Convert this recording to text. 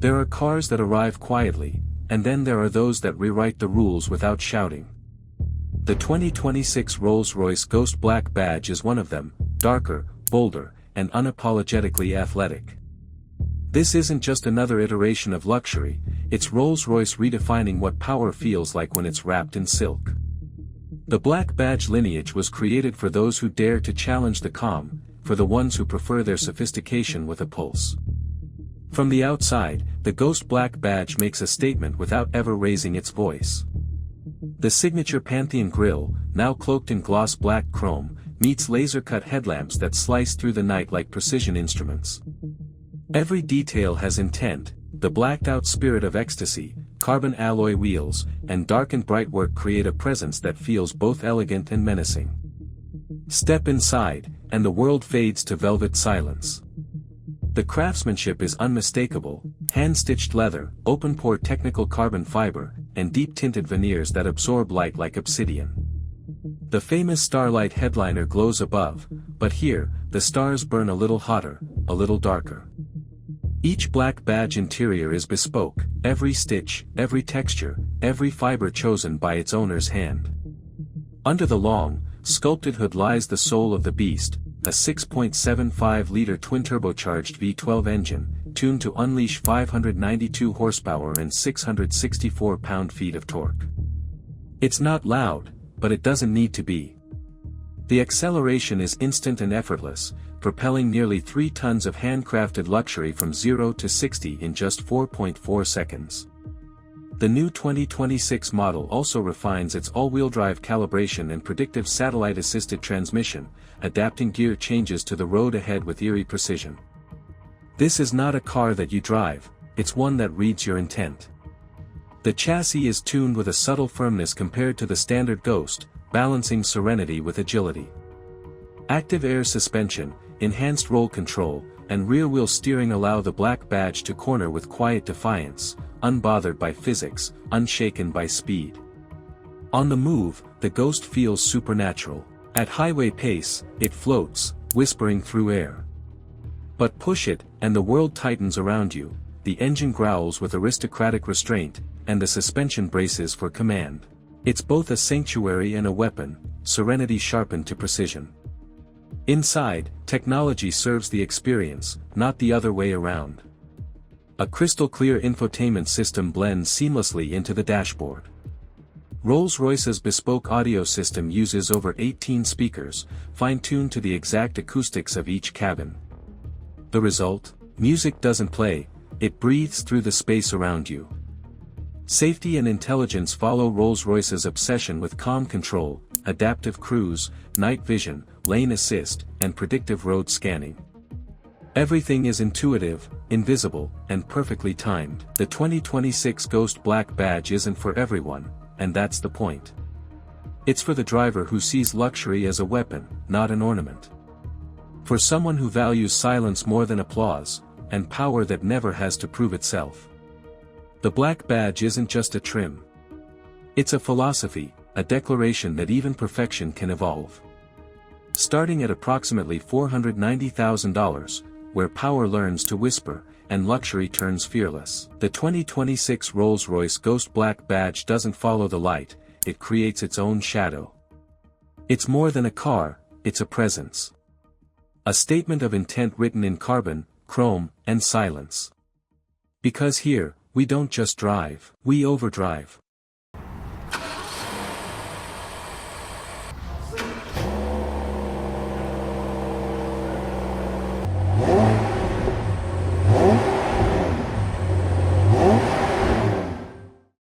There are cars that arrive quietly, and then there are those that rewrite the rules without shouting. The 2026 Rolls-Royce Ghost Black Badge is one of them, darker, bolder, and unapologetically athletic. This isn't just another iteration of luxury, it's Rolls-Royce redefining what power feels like when it's wrapped in silk. The Black Badge lineage was created for those who dare to challenge the calm, for the ones who prefer their sophistication with a pulse. From the outside, the Ghost Black Badge makes a statement without ever raising its voice. The signature Pantheon grille, now cloaked in gloss black chrome, meets laser-cut headlamps that slice through the night like precision instruments. Every detail has intent, the blacked-out spirit of ecstasy, carbon alloy wheels, and dark and bright work create a presence that feels both elegant and menacing. Step inside, and the world fades to velvet silence. The craftsmanship is unmistakable, hand-stitched leather, open-pore technical carbon fiber, and deep-tinted veneers that absorb light like obsidian. The famous Starlight headliner glows above, but here, the stars burn a little hotter, a little darker. Each Black Badge interior is bespoke, every stitch, every texture, every fiber chosen by its owner's hand. Under the long, sculpted hood lies the soul of the beast, a 6.75-liter twin-turbocharged V12 engine, tuned to unleash 592 horsepower and 664 pound-feet of torque. It's not loud, but it doesn't need to be. The acceleration is instant and effortless, propelling nearly 3 tons of handcrafted luxury from 0 to 60 in just 4.4 seconds. The new 2026 model also refines its all-wheel drive calibration and predictive satellite-assisted transmission, adapting gear changes to the road ahead with eerie precision. This is not a car that you drive, it's one that reads your intent. The chassis is tuned with a subtle firmness compared to the standard Ghost, balancing serenity with agility. Active air suspension, enhanced roll control, and rear-wheel steering allow the Black Badge to corner with quiet defiance, unbothered by physics, unshaken by speed. On the move, the Ghost feels supernatural. At highway pace, it floats, whispering through air. But push it, and the world tightens around you, the engine growls with aristocratic restraint, and the suspension braces for command. It's both a sanctuary and a weapon, serenity sharpened to precision. Inside, technology serves the experience, not the other way around. A crystal-clear infotainment system blends seamlessly into the dashboard. Rolls-Royce's bespoke audio system uses over 18 speakers, fine-tuned to the exact acoustics of each cabin. The result? Music doesn't play, it breathes through the space around you. Safety and intelligence follow Rolls-Royce's obsession with calm control, adaptive cruise, night vision, lane assist, and predictive road scanning. Everything is intuitive, invisible, and perfectly timed. The 2026 Ghost Black Badge isn't for everyone, and that's the point. It's for the driver who sees luxury as a weapon, not an ornament. For someone who values silence more than applause, and power that never has to prove itself. The Black Badge isn't just a trim. It's a philosophy, a declaration that even perfection can evolve. Starting at approximately $490,000, where power learns to whisper, and luxury turns fearless. The 2026 Rolls-Royce Ghost Black Badge doesn't follow the light, it creates its own shadow. It's more than a car, it's a presence. A statement of intent written in carbon, chrome, and silence. Because here, we don't just drive, we overdrive.